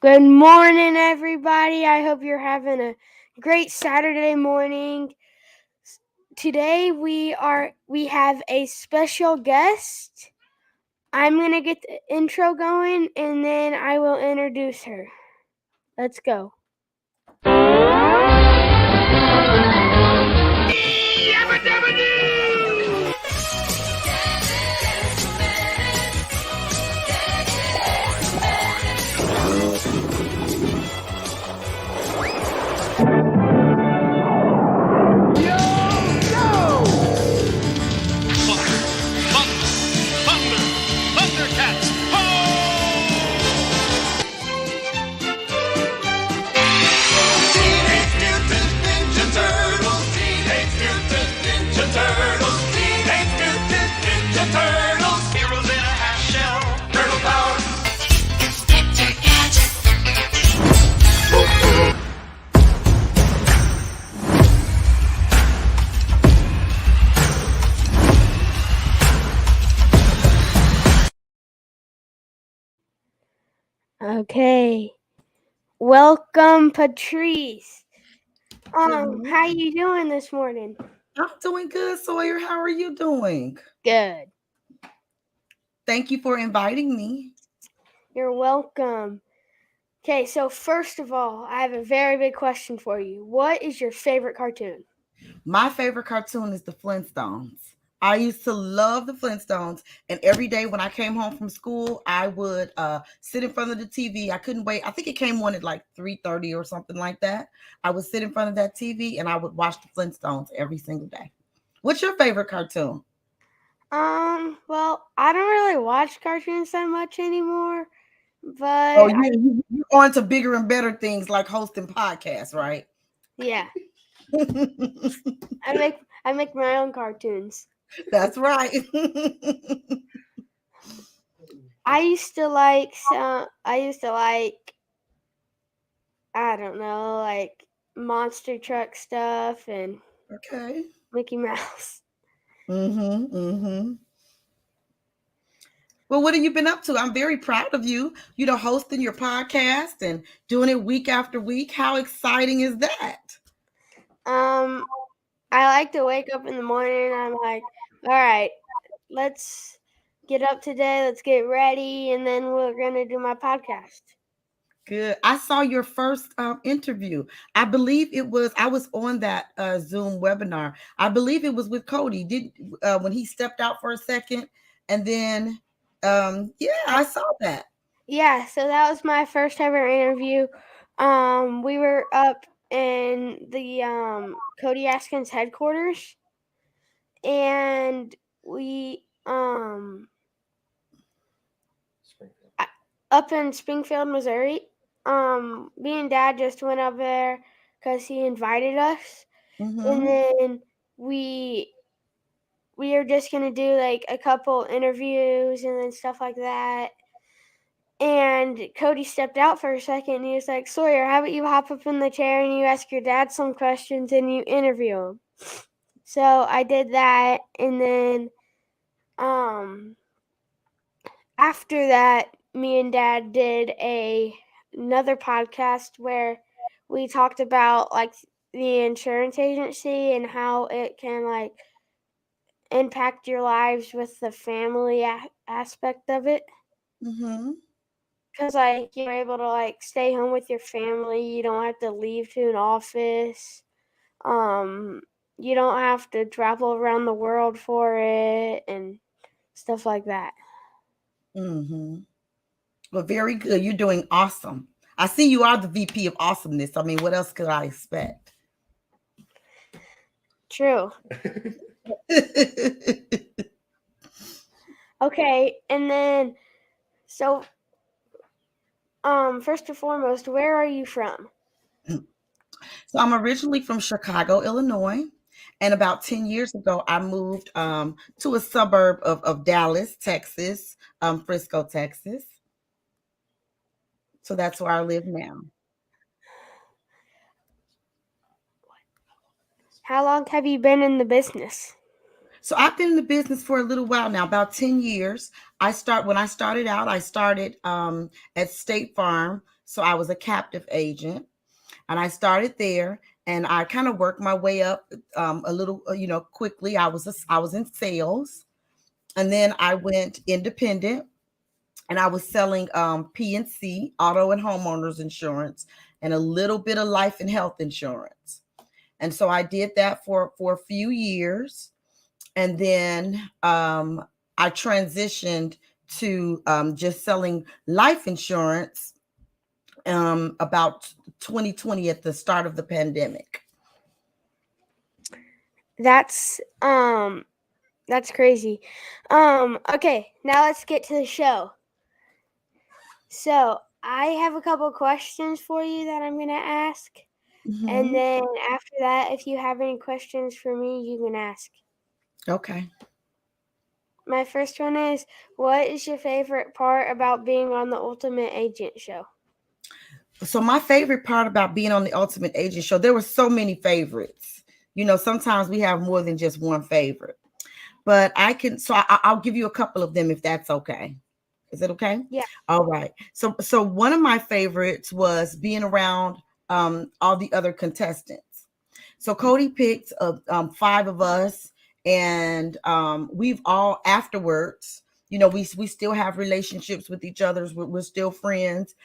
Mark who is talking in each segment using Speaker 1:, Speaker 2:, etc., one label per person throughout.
Speaker 1: Good morning, everybody. I hope you're having a great Saturday morning. Today we have a special guest. I'm going to get the intro going and then I will introduce her. Let's go. Okay. Welcome, Patryce. How you doing this morning?
Speaker 2: I'm doing good, Sawyer. How are you doing?
Speaker 1: Good.
Speaker 2: Thank you for inviting me.
Speaker 1: You're welcome. Okay, so first of all, I have a very big question for you. What is your favorite cartoon?
Speaker 2: My favorite cartoon is the Flintstones. I used to love the Flintstones, and every day when I came home from school, I would sit in front of the TV. I couldn't wait. I think it came on at like 3:30 or something like that. I would sit in front of that TV and I would watch the Flintstones every single day. What's your favorite cartoon?
Speaker 1: Well, I don't really watch cartoons that much anymore,
Speaker 2: Oh,
Speaker 1: but
Speaker 2: you're on to bigger and better things like hosting podcasts, right?
Speaker 1: yeah, I make my own cartoons.
Speaker 2: That's right.
Speaker 1: I used to like I don't know, like monster truck stuff and
Speaker 2: Okay.
Speaker 1: Mickey Mouse.
Speaker 2: Mm-hmm. Well, what have you been up to? I'm very proud of you, hosting your podcast and doing it week after week. How exciting is that?
Speaker 1: Um, I like to wake up in the morning and I'm like, all right, let's get up today, let's get ready, and then we're gonna do my podcast.
Speaker 2: Good. I saw your first interview. I believe I was on that Zoom webinar. I believe it was with Cody. Did when he stepped out for a second, and then yeah, I saw that.
Speaker 1: Yeah, so that was my first ever interview. We were up in the Cody Askins headquarters, and we up in Springfield, Missouri. Me and Dad just went up there because he invited us, and then we we are just gonna do like a couple interviews and then stuff like that. And Cody stepped out for a second and he was like, Sawyer, how about you hop up in the chair and you ask your dad some questions and you interview him? So I did that, and then after that, me and Dad did another podcast where we talked about like the insurance agency and how it can like impact your lives with the family aspect of it.
Speaker 2: Mm-hmm.
Speaker 1: Because like you're able to like stay home with your family, you don't have to leave to an office. Um, you don't have to travel around the world for it and stuff like that.
Speaker 2: Mm-hmm. Well, very good. You're doing awesome. I see you are the VP of awesomeness. I mean, what else could I expect?
Speaker 1: True. Okay, and then so first and foremost, where are you from?
Speaker 2: So I'm originally from Chicago, Illinois. And about 10 years ago, I moved to a suburb of Dallas, Texas, Frisco, Texas. So that's where I live now.
Speaker 1: How long have you been in the business?
Speaker 2: So I've been in the business for a little while now, about 10 years. When I started out, I started at State Farm. So I was a captive agent, and I started there, and I kind of worked my way up a little, quickly. I was in sales, and then I went independent, and I was selling P&C, auto and homeowners insurance, and a little bit of life and health insurance. And so I did that for a few years, and then I transitioned to just selling life insurance about 2020 at the start of the pandemic.
Speaker 1: That's crazy. Okay, now let's get to the show. So I have a couple questions for you that I'm gonna ask, and then after that, if you have any questions for me, you can ask.
Speaker 2: Okay.
Speaker 1: My first one is, what is your favorite part about being on the Ultimate Agent show?
Speaker 2: So my favorite part about being on the Ultimate Agent show, there were so many favorites. Sometimes we have more than just one favorite. But I'll give you a couple of them if that's okay. Is it okay?
Speaker 1: Yeah.
Speaker 2: All right. So one of my favorites was being around all the other contestants. So Cody picked 5 of us, and we've all afterwards, we still have relationships with each other. We're still friends.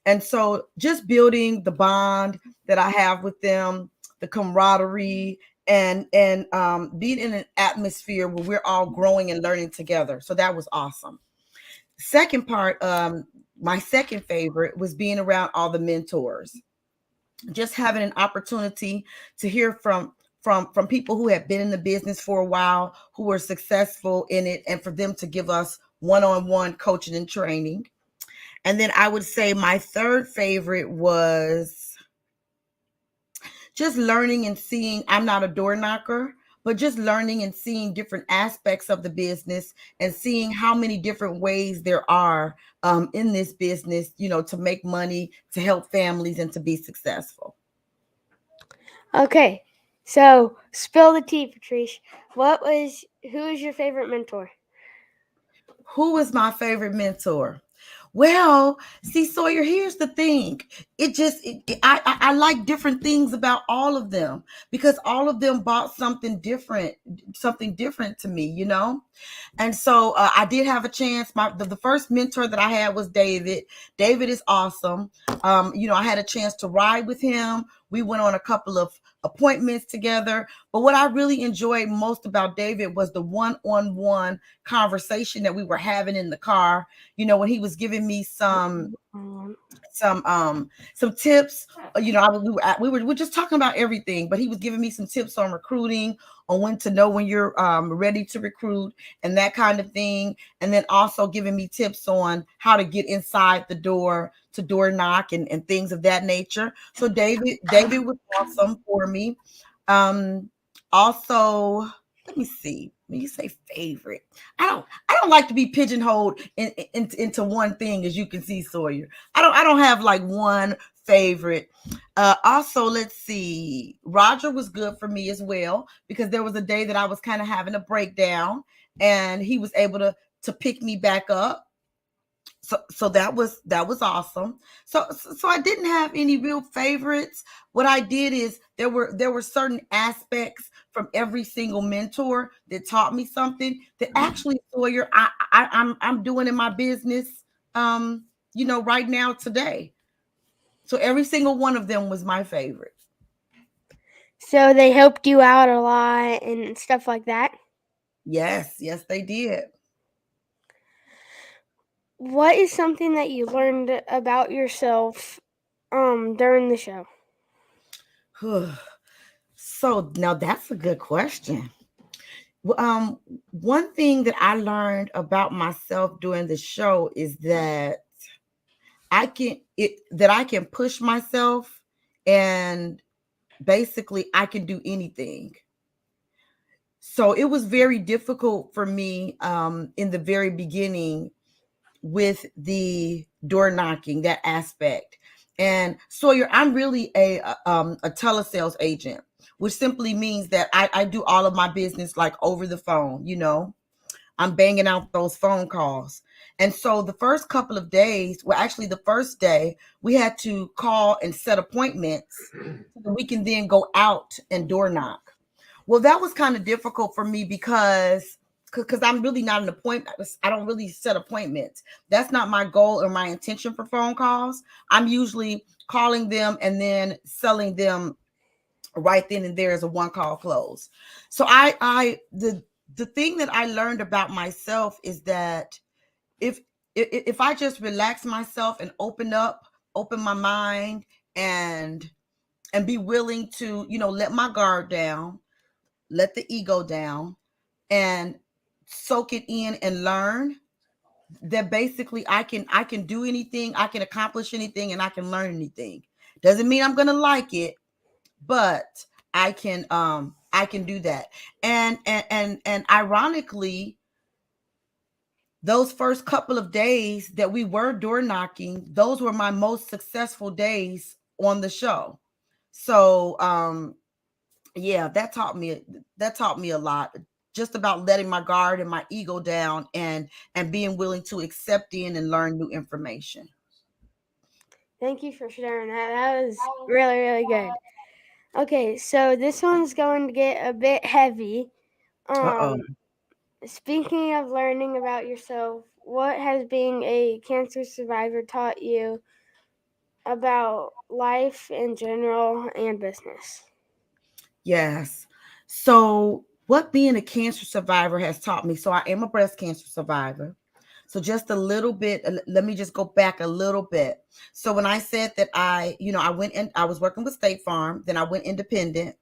Speaker 2: And so just building the bond that I have with them, the camaraderie, and being in an atmosphere where we're all growing and learning together. So that was awesome. Second part, my second favorite was being around all the mentors. Just having an opportunity to hear from people who have been in the business for a while, who were successful in it, and for them to give us one-on-one coaching and training. And then I would say my third favorite was just learning and seeing. I'm not a door knocker, but just learning and seeing different aspects of the business and seeing how many different ways there are in this business, to make money, to help families, and to be successful.
Speaker 1: Okay, so spill the tea, Patryce. Who is your favorite mentor?
Speaker 2: Who was my favorite mentor? Well, see, Sawyer, here's the thing. I like different things about all of them because all of them bought something different to me. And so I did have a chance. The first mentor that I had was David. David is awesome. I had a chance to ride with him. We went on a couple of appointments together. But what I really enjoyed most about David was the one-on-one conversation that we were having in the car. When he was giving me some tips. We were just talking about everything, but he was giving me some tips on recruiting, on when to know when you're ready to recruit and that kind of thing, and then also giving me tips on how to get inside the door, to door knock, and things of that nature. So David was awesome for me. Also, let me see. When you say favorite, I don't like to be pigeonholed into one thing, as you can see, Sawyer. I don't have like one favorite. Also, let's see. Roger was good for me as well because there was a day that I was kind of having a breakdown, and he was able to pick me back up. So that was awesome. So I didn't have any real favorites. What I did is there were certain aspects from every single mentor that taught me something that actually, Sawyer, I'm doing in my business right now today. So every single one of them was my favorite.
Speaker 1: So they helped you out a lot and stuff like that?
Speaker 2: Yes, they did.
Speaker 1: What is something that you learned about yourself during the show?
Speaker 2: So now that's a good question. One thing that I learned about myself during the show is that I can push myself, and basically I can do anything. So it was very difficult for me in the very beginning with the door knocking, that aspect. And Sawyer, I'm really a telesales agent, which simply means that I do all of my business like over the phone. I'm banging out those phone calls. And so the first couple of days, well, actually the first day, we had to call and set appointments so that we can then go out and door knock. Well, that was kind of difficult for me because I'm really not an appointment. I don't really set appointments. That's not my goal or my intention for phone calls. I'm usually calling them and then selling them right then and there as a one call close. So the thing that I learned about myself is that if if I just relax myself and open my mind and be willing to, let my guard down, let the ego down, and soak it in and learn, that basically I can do anything, I can accomplish anything, and I can learn anything. Doesn't mean I'm gonna like it, but I can do that. And ironically, those first couple of days that we were door knocking, those were my most successful days on the show. So yeah, that taught me a lot, just about letting my guard and my ego down, and being willing to accept in and learn new information.
Speaker 1: Thank you for sharing that. That was really, really good. Okay, so this one's going to get a bit heavy.
Speaker 2: Uh-oh.
Speaker 1: Speaking of learning about yourself, what has being a cancer survivor taught you about life in general and business?
Speaker 2: Yes. So, what being a cancer survivor has taught me. So, I am a breast cancer survivor. So, just a little bit, let me just go back a little bit. So, when I said that I went in, I was working with State Farm, then I went independent,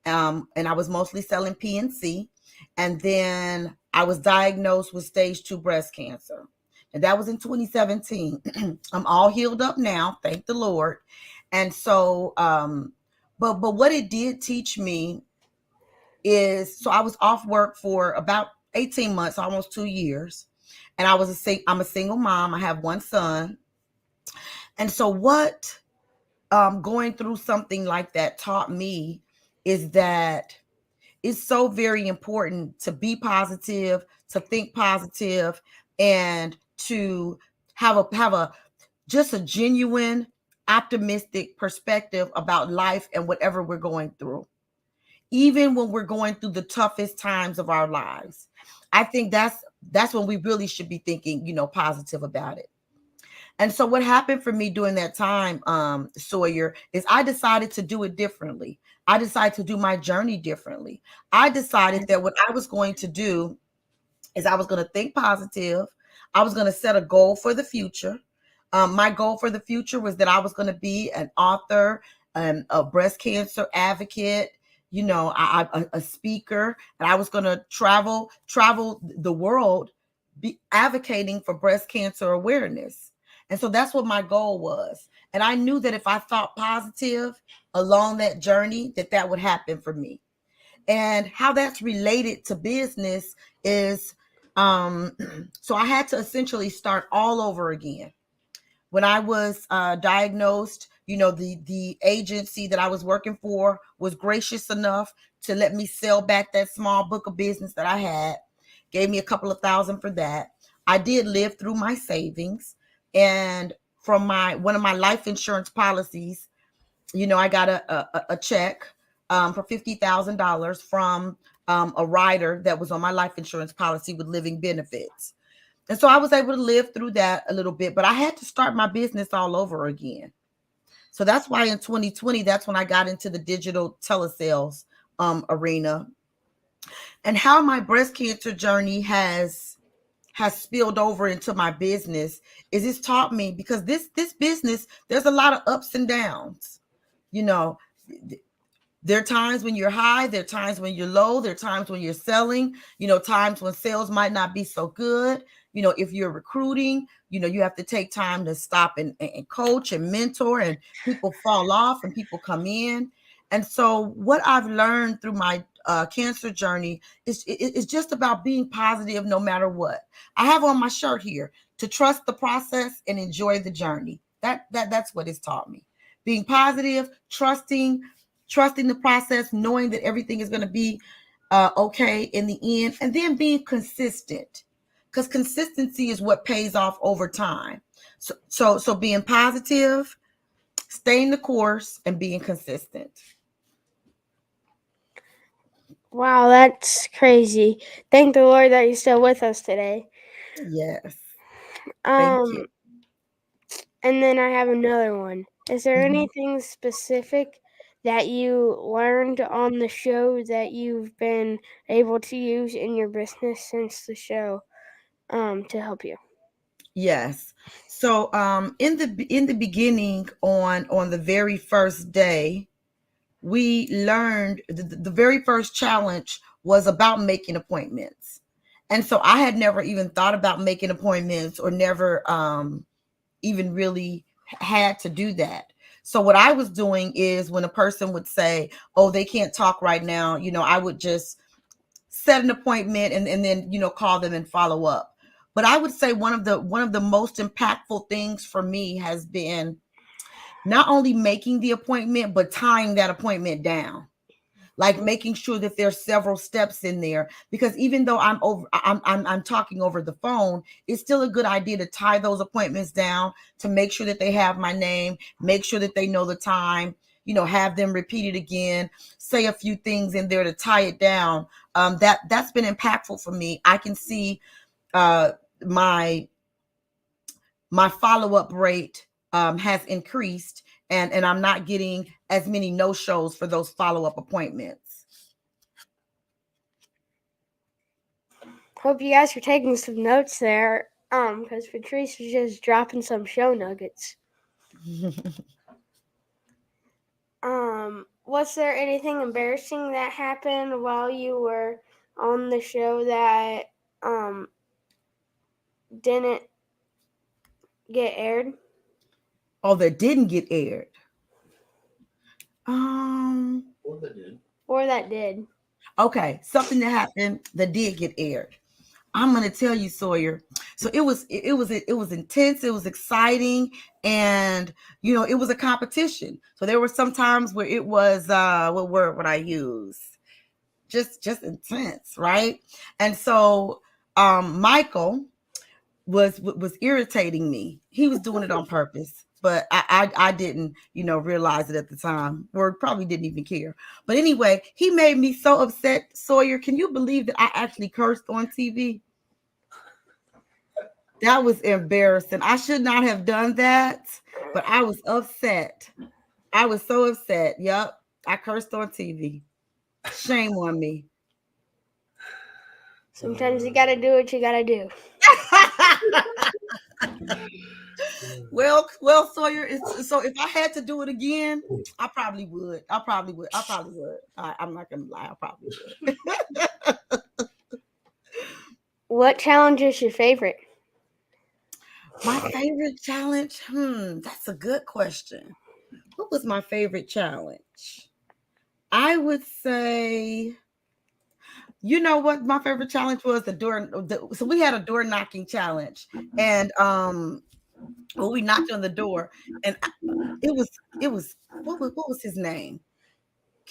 Speaker 2: and I was mostly selling PNC. And then I was diagnosed with stage 2 breast cancer. And that was in 2017. I'm all healed up now, thank the Lord. And so, but what it did teach me is, so I was off work for about 18 months, almost 2 years. And I'm a single mom. I have one son. And so what going through something like that taught me is that it's so very important to be positive, to think positive, and to have a just a genuine optimistic perspective about life and whatever we're going through, even when we're going through the toughest times of our lives. I think that's when we really should be thinking, positive about it. And so what happened for me during that time, Sawyer, is I decided to do it differently. I decided to do my journey differently. I decided that what I was going to do is I was going to think positive. I was going to set a goal for the future. My goal for the future was that I was going to be an author, and a breast cancer advocate, a speaker, and I was going to travel the world, be advocating for breast cancer awareness. And so that's what my goal was. And I knew that if I thought positive along that journey, that would happen for me. And how that's related to business is, um, so I had to essentially start all over again. When I was diagnosed, the agency that I was working for was gracious enough to let me sell back that small book of business that I had, gave me a couple of thousand for that. I did live through my savings, and from my one of my life insurance policies, I got a check for $50,000 from a rider that was on my life insurance policy with living benefits. And so I was able to live through that a little bit, but I had to start my business all over again. So that's why in 2020, that's when I got into the digital telesales arena. And how my breast cancer journey has spilled over into my business is it's taught me, because this business, there's a lot of ups and downs. You know, there are times when you're high, there are times when you're low, there are times when you're selling, times when sales might not be so good. If you're recruiting, you have to take time to stop and coach and mentor, and people fall off and people come in. And so what I've learned through my cancer journey is just about being positive no matter what. I have on my shirt here, to trust the process and enjoy the journey. That's what it's taught me. Being positive, trusting the process, knowing that everything is going to be okay in the end, and then being consistent. because consistency is what pays off over time. So being positive, staying the course, and being consistent.
Speaker 1: Wow, that's crazy. Thank the Lord that you're still with us today.
Speaker 2: Yes. Thank you.
Speaker 1: Um, and then I have another one. Is there
Speaker 2: Mhm.
Speaker 1: anything specific that you learned on the show that you've been able to use in your business since the show to help you?
Speaker 2: Yes. So in the beginning, on the very first day, we learned the very first challenge was about making appointments. And so I had never even thought about making appointments, or never even really had to do that. So what I was doing is, when a person would say, "Oh, they can't talk right now," I would just set an appointment, and then call them and follow up. But I would say one of the most impactful things for me has been not only making the appointment, but tying that appointment down, like making sure that there's several steps in there, because even though I'm talking over the phone, it's still a good idea to tie those appointments down, to make sure that they have my name, make sure that they know the time, have them repeat it again, say a few things in there to tie it down. That's been impactful for me. I can see uh my my follow-up rate has increased, and I'm not getting as many no-shows for those follow-up appointments.
Speaker 1: Hope you guys are taking some notes there. Because Patryce is just dropping some show nuggets. Was there anything embarrassing that happened while you were on the show that didn't get aired?
Speaker 2: Oh, that didn't get aired.
Speaker 1: Or that did?
Speaker 2: Okay, something that happened that did get aired. I'm gonna tell you, Sawyer. So it was intense. It was exciting, and it was a competition. So there were some times where it was what word would I use? Just intense, right? And so Michael was irritating me. He was doing it on purpose, but I didn't realize it at the time, or probably didn't even care. But anyway, he made me so upset. Sawyer, can you believe that I actually cursed on TV? That was embarrassing. I should not have done that, but I was upset. I was so upset. Yep, I cursed on TV. Shame on me.
Speaker 1: Sometimes you gotta do what you gotta do.
Speaker 2: Well, Sawyer. So if I had to do it again, I probably would. I'm not gonna lie. I probably would.
Speaker 1: What challenge is your favorite?
Speaker 2: My favorite challenge? That's a good question. What was my favorite challenge? I would say, you know what my favorite challenge was? So we had a door knocking challenge, and well, we knocked on the door, and it was what was his name?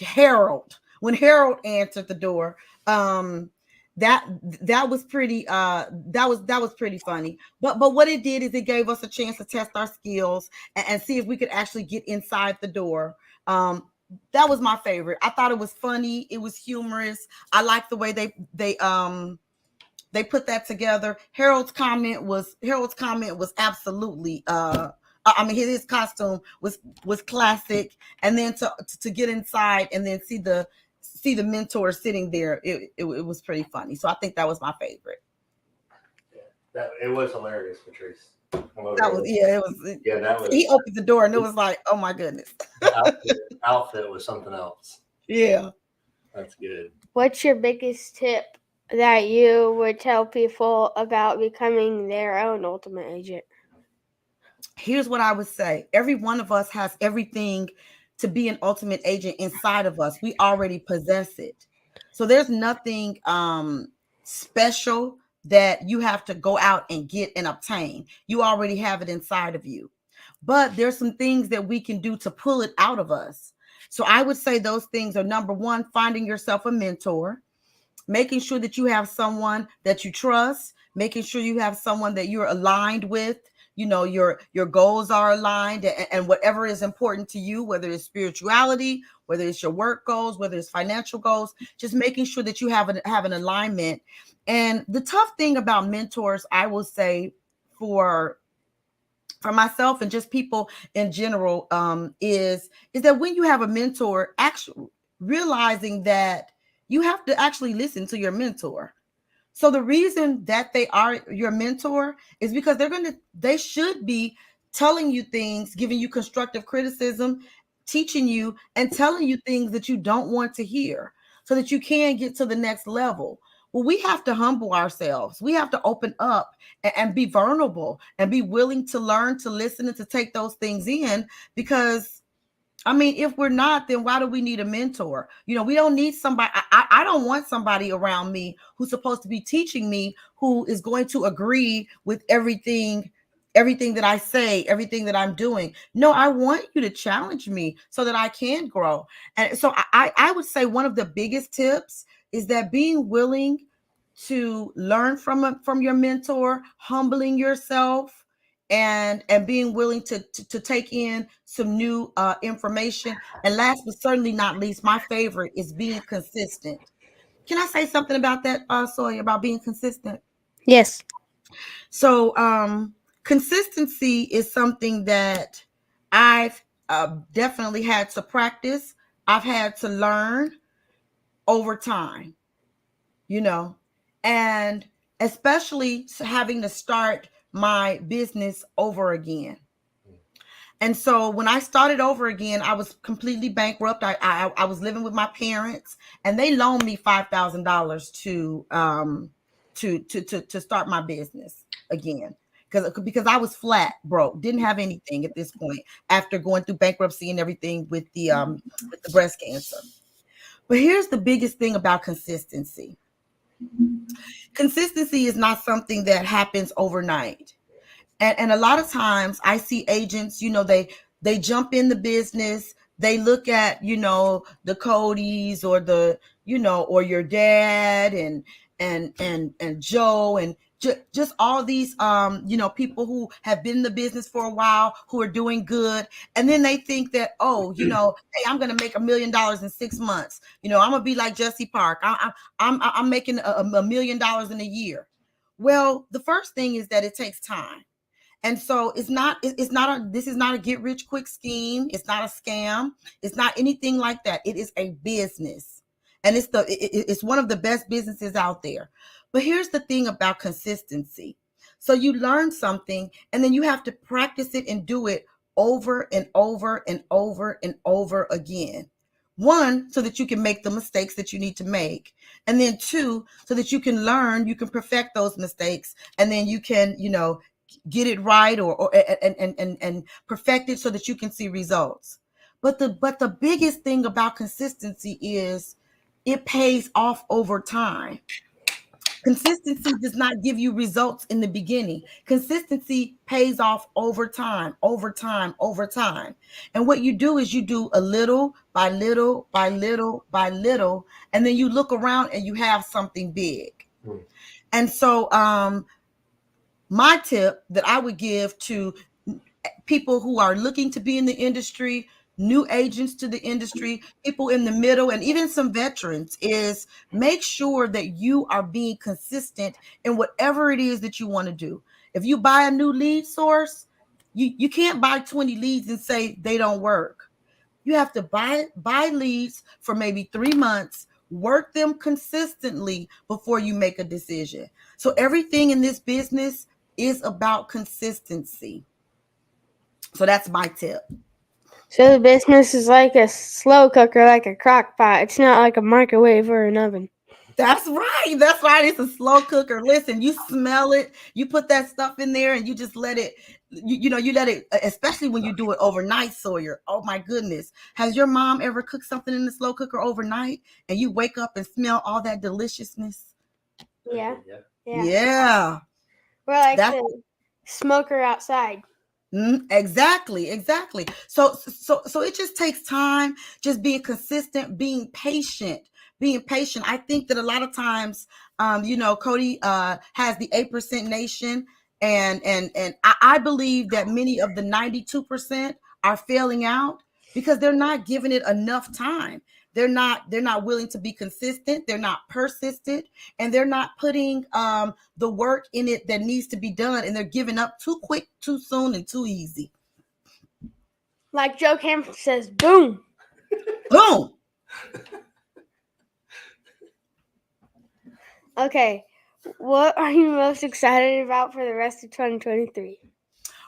Speaker 2: Harold. When Harold answered the door, um, that that was pretty that was pretty funny. But what it did is it gave us a chance to test our skills, and see if we could actually get inside the door. That was my favorite. I thought it was funny. It was humorous. I liked the way they put that together. Harold's comment was absolutely I mean, his costume was classic, and then to get inside and then see the mentor sitting there, it was pretty funny. So I think that was my favorite.
Speaker 3: That it was hilarious, Patryce.
Speaker 2: That was yeah, it was.
Speaker 3: Yeah, that was
Speaker 2: He opened the door and it was like, oh my goodness.
Speaker 3: outfit was something else.
Speaker 2: Yeah.
Speaker 3: That's good.
Speaker 1: What's your biggest tip that you would tell people about becoming their own ultimate agent?
Speaker 2: Here's what I would say. Every one of us has everything to be an ultimate agent inside of us. We already possess it. So there's nothing special that you have to go out and get and obtain. You already have it inside of you. But there's some things that we can do to pull it out of us. So I would say those things are: number one, finding yourself a mentor. making sure that you have someone that you trust, making sure you have someone that you're aligned with. Your goals are aligned, and whatever is important to you, whether it's spirituality, whether it's your work goals, whether it's financial goals, just making sure that you have an alignment. And the tough thing about mentors, I will say, for myself and just people in general, is that when you have a mentor, actually realizing that you have to actually listen to your mentor. So the reason that they are your mentor is because they should be telling you things, giving you constructive criticism, teaching you and telling you things that you don't want to hear so that you can get to the next level. Well, we have to humble ourselves. We have to open up and be vulnerable and be willing to learn, to listen, and to take those things in, because I mean, if we're not, then why do we need a mentor? We don't need somebody. I don't want somebody around me who's supposed to be teaching me, who is going to agree with everything that I say, everything that I'm doing. No, I want you to challenge me so that I can grow. And so I would say one of the biggest tips is that being willing to learn from your mentor, humbling yourself, and being willing to take in some new information. And last but certainly not least, my favorite is being consistent. Can I say something about that, Sawyer, about being consistent?
Speaker 1: Yes.
Speaker 2: So consistency is something that I've definitely had to practice. I've had to learn over time, you know, and especially having to start my business over again. And so when I started over again, I was completely bankrupt. I was living with my parents, and they loaned me $5,000 to start my business again, because I was flat broke, didn't have anything at this point after going through bankruptcy and everything with the breast cancer. But here's the biggest thing about consistency. Consistency is not something that happens overnight. And a lot of times I see agents, they jump in the business, they look at, the Codys or or your dad and Joe and just all these people who have been in the business for a while, who are doing good. And then they think that, oh, hey, I'm gonna make $1 million in 6 months. I'm gonna be like Jesse Park. I'm making $1 million in a year. Well, the first thing is that it takes time. And so this is not a get rich quick scheme. It's not a scam. It's not anything like that. It is a business. And it's one of the best businesses out there. But here's the thing about consistency. So you learn something, and then you have to practice it and do it over and over and over and over again. One, so that you can make the mistakes that you need to make. And then two, so that you can learn, you can perfect those mistakes, and then you can, get it right or and perfect it so that you can see results. But the biggest thing about consistency is it pays off over time. Consistency does not give you results in the beginning. Consistency pays off over time, over time, over time. And what you do is you do a little by little by little by little, and then you look around and you have something big. And so my tip that I would give to people who are looking to be in the industry, new agents to the industry, people in the middle, and even some veterans, is make sure that you are being consistent in whatever it is that you want to do. If you buy a new lead source, you can't buy 20 leads and say they don't work. You have to buy leads for maybe 3 months, work them consistently before you make a decision. So everything in this business is about consistency. So that's my tip.
Speaker 1: So the business is like a slow cooker, like a crock pot. It's not like a microwave or an oven.
Speaker 2: That's right. That's right. It's a slow cooker. Listen, you smell it, you put that stuff in there, and you just let it, you let it, especially when you do it overnight, Sawyer. Oh my goodness. Has your mom ever cooked something in the slow cooker overnight and you wake up and smell all that deliciousness?
Speaker 1: Yeah.
Speaker 2: Yeah.
Speaker 1: We're like the smoker outside.
Speaker 2: Exactly. So it just takes time, just being consistent, being patient, being patient. I think that a lot of times, Cody has the 8% nation, and I believe that many of the 92% are failing out because they're not giving it enough time. They're not willing to be consistent. They're not persistent, and they're not putting the work in it that needs to be done, and they're giving up too quick, too soon, and too easy.
Speaker 1: Like Joe Cameron says, boom.
Speaker 2: Boom.
Speaker 1: Okay, what are you most excited about for the rest of 2023?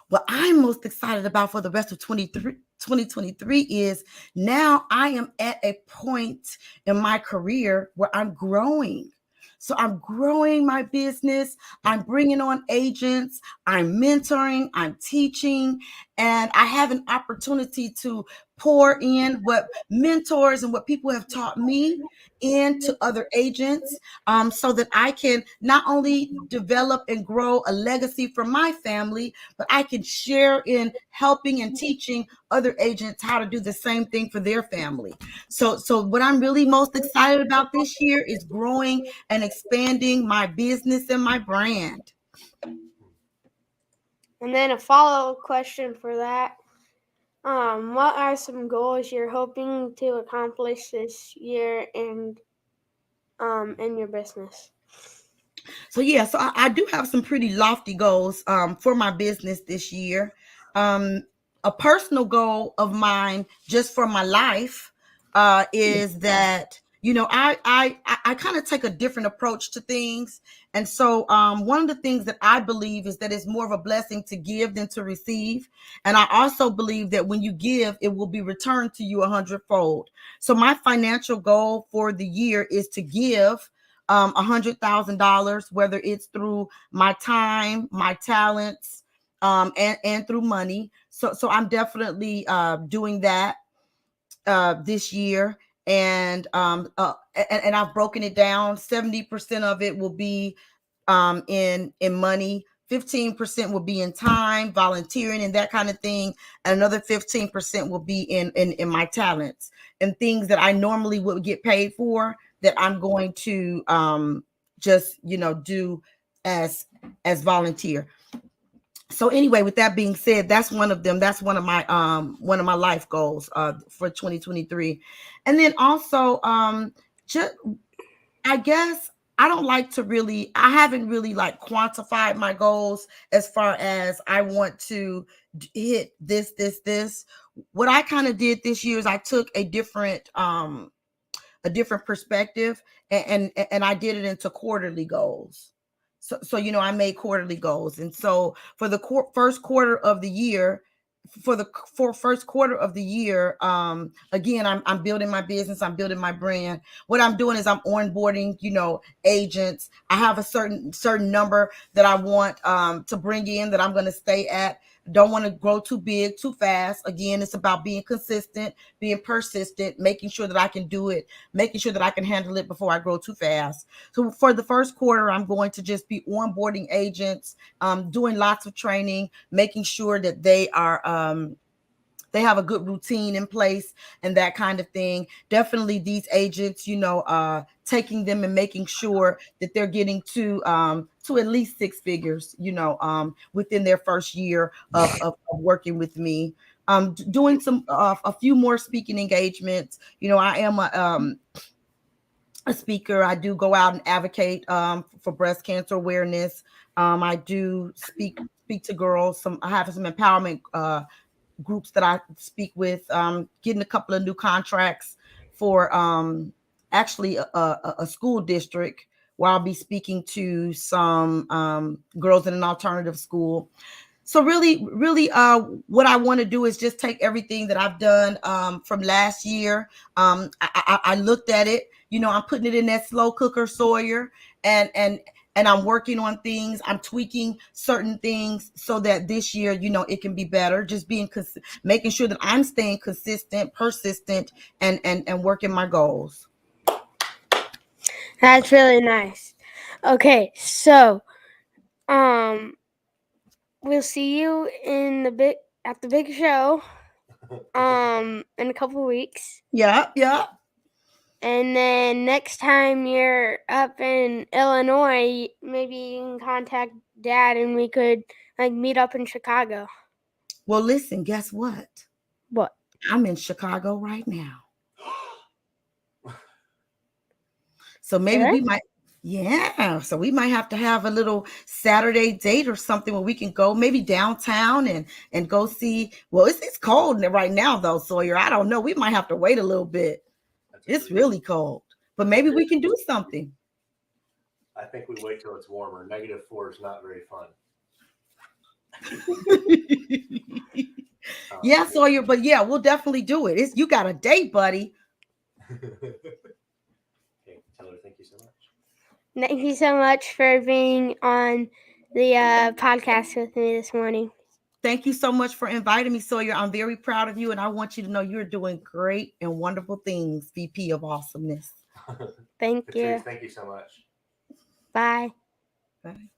Speaker 2: What I'm most excited about for the rest of 2023 is now I am at a point in my career where I'm growing. So I'm growing my business. I'm bringing on agents. I'm mentoring. I'm teaching. And I have an opportunity to pour in what mentors and what people have taught me into other agents, so that I can not only develop and grow a legacy for my family, but I can share in helping and teaching other agents how to do the same thing for their family. So what I'm really most excited about this year is growing and expanding my business and my brand.
Speaker 1: And then a follow-up question for that. What are some goals you're hoping to accomplish this year and in your business?
Speaker 2: So yeah, so I do have some pretty lofty goals for my business this year. Um, a personal goal of mine just for my life is that I kind of take a different approach to things, and so one of the things that I believe is that it's more of a blessing to give than to receive, and I also believe that when you give, it will be returned to you 100-fold. So my financial goal for the year is to give $100,000, whether it's through my time, my talents, and through money. So I'm definitely doing that this year, and I've broken it down. 70% of it will be in money. 15% will be in time, volunteering, and that kind of thing. And another 15% will be in my talents and things that I normally would get paid for, that I'm going to just do as volunteer. So anyway, with that being said, that's one of them. That's one of my life goals for 2023. And then also just I guess I haven't really like quantified my goals as far as I want to hit this. What I kind of did this year is I took a different perspective, and I did it into quarterly goals. So I made quarterly goals, and so for the first quarter of the year, again, I'm building my business, I'm building my brand. What I'm doing is I'm onboarding agents. I have a certain number that I want to bring in, that I'm going to stay at. Don't want to grow too big too fast. Again, it's about being consistent, being persistent, making sure that I can do it, making sure that I can handle it before I grow too fast. So for the first quarter, I'm going to just be onboarding agents, doing lots of training, making sure that they have a good routine in place and that kind of thing. Definitely these agents, taking them and making sure that they're getting to at least six figures, within their first year of working with me. Doing a few more speaking engagements. I am a speaker. I do go out and advocate for breast cancer awareness. I do speak to girls. I have some empowerment groups that I speak with, getting a couple of new contracts for actually a school district, where I'll be speaking to some girls in an alternative school. So really, what I want to do is just take everything that I've done from last year. I looked at it. I'm putting it in that slow cooker Sawyer, and I'm working on things. I'm tweaking certain things so that this year, it can be better. Just making sure that I'm staying consistent, persistent, and working my goals.
Speaker 1: That's really nice. Okay, so we'll see you at the big show in a couple weeks.
Speaker 2: Yeah.
Speaker 1: And then next time you're up in Illinois, maybe you can contact Dad and we could like meet up in Chicago.
Speaker 2: Well, listen, guess what?
Speaker 1: What?
Speaker 2: I'm in Chicago right now. So maybe
Speaker 1: Really?
Speaker 2: we might, yeah. So we might have to have a little Saturday date or something where we can go maybe downtown and go see. Well, it's cold right now though, Sawyer. I don't know. We might have to wait a little bit. It's really cold, but maybe we can do something.
Speaker 3: I think we wait till it's warmer. -4 is not very fun.
Speaker 2: Yeah, Sawyer, but yeah, we'll definitely do it. You got a date, buddy.
Speaker 3: Okay, Taylor, thank you so much.
Speaker 1: Thank you so much for being on the podcast with me this morning.
Speaker 2: Thank you so much for inviting me, Sawyer. I'm very proud of you, and I want you to know you're doing great and wonderful things, VP of Awesomeness.
Speaker 1: Thank
Speaker 3: Patryce,
Speaker 1: you.
Speaker 3: thank you so much.
Speaker 1: Bye.
Speaker 2: Bye.